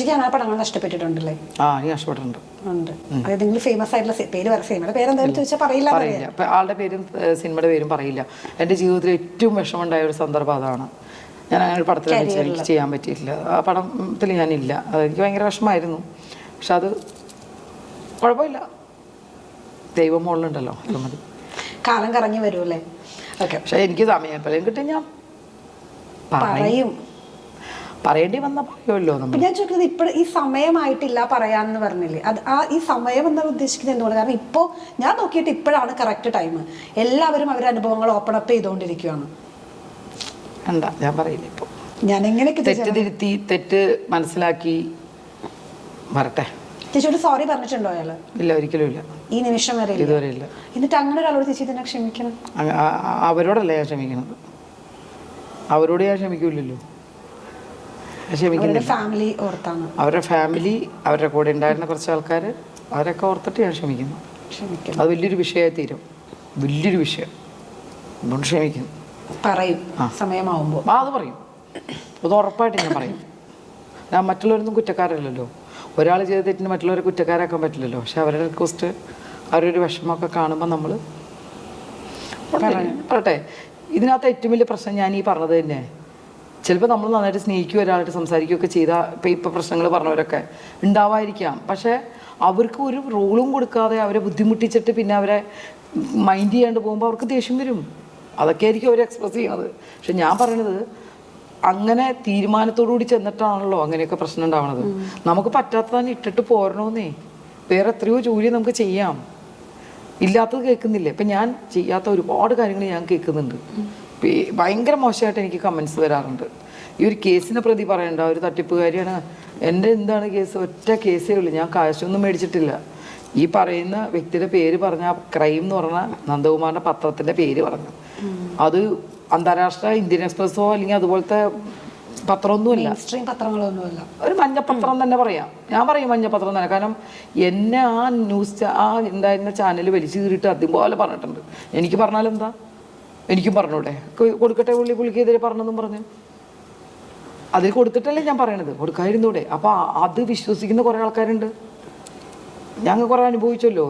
പടങ്ങൾ നഷ്ടപ്പെട്ടിട്ടുണ്ടല്ലേ? എനിക്ക് നഷ്ടപ്പെട്ടിട്ടുണ്ട്. അതായത് നിങ്ങൾ ഫേമസ് ആയിട്ടുള്ള പേര് സിനിമയുടെ പേരെന്തായാലും ചോദിച്ചാൽ പറയില്ല. ആളുടെ പേരും സിനിമയുടെ പേരും പറയില്ല. എൻ്റെ ജീവിതത്തിൽ ഏറ്റവും വിഷമമുണ്ടായ ഒരു സന്ദർഭം അതാണ്. ഞാൻ അങ്ങനെ ഒരു പടത്തിൽ എനിക്ക് ചെയ്യാൻ പറ്റിയിട്ടില്ല. ആ പടത്തിൽ ഞാനില്ല. അതെനിക്ക് ഭയങ്കര വിഷമമായിരുന്നു. പക്ഷെ അത് കുഴപ്പമില്ല, ദൈവം മുകളിലുണ്ടല്ലോ, അത് മതി. കാലം കറങ്ങി വരുമല്ലേ? ഓക്കെ. പക്ഷെ എനിക്ക് സമയം എപ്പോഴും കിട്ടും, ഞാൻ പറയും. പറയേണ്ടി വന്നാൽ പറയുമല്ലോ നമ്മൾ. ഞാൻ ചോദിക്കുന്നത് ഇപ്പോൾ ഈ സമയമായിട്ടില്ല പറയാന്ന് പറഞ്ഞില്ലേ, അത് ഈ സമയം എന്നാ ഉദ്ദേശിക്കുന്നത് എന്തുകൊണ്ട്? കാരണം ഇപ്പോൾ ഞാൻ നോക്കിയിട്ട് ഇപ്പോഴാണ് കറക്റ്റ് ടൈം. എല്ലാവരും അവരുടെ അനുഭവങ്ങൾ ഓപ്പൺ അപ്പ് ചെയ്തുകൊണ്ടിരിക്കുകയാണ്. എന്താ ഞാൻ പറയില്ല. ഇപ്പോൾ ഞാൻ എങ്ങനെയൊക്കെ തെറ്റ് തിരുത്തി, തെറ്റ് മനസ്സിലാക്കി വരട്ടെ. ചേച്ചിയോട് സോറി പറഞ്ഞിട്ടുണ്ടോ അയാള്? ഇല്ല, ഒരിക്കലും ഇല്ല. ഈ നിമിഷം വരെ ഇതുവരെ ഇല്ല. എന്നിട്ട് അങ്ങനെ ഒരാളോട് ചേച്ചി തന്നെ ക്ഷമിക്കണം? അവരോടല്ല ഞാൻ ക്ഷമിക്കുന്നത്. അവരോട് ഞാൻ ക്ഷമിക്കൂലല്ലോ. ഫാമിലി ഓർത്താണ്. അവരുടെ ഫാമിലി, അവരുടെ കൂടെ ഉണ്ടായിരുന്ന കുറച്ച് ആൾക്കാർ, അവരൊക്കെ ഓർത്തിട്ട് ഞാൻ ക്ഷമിക്കുന്നു. അത് വലിയൊരു വിഷയമായി തീരും, വലിയൊരു വിഷയം. അതുകൊണ്ട് ക്ഷമിക്കുന്നു. പറയും സമയമാവുമ്പോൾ. അത് പറയും, അത് ഉറപ്പായിട്ട് ഞാൻ പറയും. ഞാൻ മറ്റുള്ളവരൊന്നും കുറ്റക്കാരല്ലല്ലോ. ഒരാൾ ചെയ്ത തെറ്റിന് മറ്റുള്ളവരെ കുറ്റക്കാരാക്കാൻ പറ്റില്ലല്ലോ. പക്ഷെ അവരുടെ റിക്വസ്റ്റ്, അവരൊരു വിഷമമൊക്കെ കാണുമ്പോൾ നമ്മൾ പറയട്ടെ. ഇതിനകത്ത് ഏറ്റവും വലിയ പ്രശ്നം ഞാൻ ഈ പറഞ്ഞത് തന്നെ. ചിലപ്പോൾ നമ്മൾ നന്നായിട്ട് സ്നേഹിക്കുകയോ ഒരാളായിട്ട് സംസാരിക്കുകയൊക്കെ ചെയ്താൽ ഇപ്പോൾ പ്രശ്നങ്ങൾ പറഞ്ഞവരൊക്കെ ഉണ്ടാവാതിരിക്കാം. പക്ഷേ അവർക്ക് ഒരു റോളും കൊടുക്കാതെ അവരെ ബുദ്ധിമുട്ടിച്ചിട്ട് പിന്നെ അവരെ മൈൻഡ് ചെയ്യാണ്ട് പോകുമ്പോൾ അവർക്ക് ദേഷ്യം വരും. അതൊക്കെ ആയിരിക്കും അവർ എക്സ്പ്രസ് ചെയ്യുന്നത്. പക്ഷെ ഞാൻ പറയണത്, അങ്ങനെ തീരുമാനത്തോടുകൂടി ചെന്നിട്ടാണല്ലോ അങ്ങനെയൊക്കെ പ്രശ്നം ഉണ്ടാവണത്. നമുക്ക് പറ്റാത്തതാണ് ഇട്ടിട്ട് പോരണോന്നേ. വേറെ എത്രയോ ജോലി നമുക്ക് ചെയ്യാം. ഇല്ലാത്തത് കേൾക്കുന്നില്ലേ? ഇപ്പം ഞാൻ ചെയ്യാത്ത ഒരുപാട് കാര്യങ്ങൾ ഞാൻ കേൾക്കുന്നുണ്ട്. ഭയങ്കര മോശമായിട്ട് എനിക്ക് കമൻസ് വരാറുണ്ട്. ഈ ഒരു കേസിനെ പ്രതി പറയണ്ട, ഒരു തട്ടിപ്പുകാരിയാണ്. എൻ്റെ എന്താണ് കേസ്? ഒറ്റ കേസേ ഉള്ളൂ. ഞാൻ കാശൊന്നും മേടിച്ചിട്ടില്ല. ഈ പറയുന്ന വ്യക്തിയുടെ പേര് പറഞ്ഞ, ക്രൈം എന്ന് പറഞ്ഞ നന്ദകുമാറിൻ്റെ പത്രത്തിൻ്റെ പേര് പറഞ്ഞു. അത് അന്താരാഷ്ട്ര ഇന്ത്യൻ എക്സ്പ്രസ്സോ അല്ലെങ്കിൽ അതുപോലത്തെ പത്രമൊന്നുമില്ല, പത്രങ്ങളൊന്നുമല്ല, ഒരു മഞ്ഞപ്പത്രം തന്നെ പറയാം. ഞാൻ പറയും മഞ്ഞപ്പത്രം തന്നെ. കാരണം എന്നെ ആ ഉണ്ടായിരുന്ന ചാനൽ വലിച്ചു കീറിയിട്ട് അതുപോലെ പറഞ്ഞിട്ടുണ്ട്. എനിക്ക് പറഞ്ഞാലെന്താ? എനിക്കും പറഞ്ഞൂടെ? കൊടുക്കട്ടെ, പുള്ളിക്കെതിരെ പറഞ്ഞെന്നും പറഞ്ഞു. അതിൽ കൊടുത്തിട്ടല്ലേ ഞാൻ പറയണത്, കൊടുക്കാതിരുന്നൂടെ? അപ്പോൾ അത് വിശ്വസിക്കുന്ന കുറേ ആൾക്കാരുണ്ട്. ഞങ്ങൾ കുറേ അനുഭവിച്ചല്ലോ.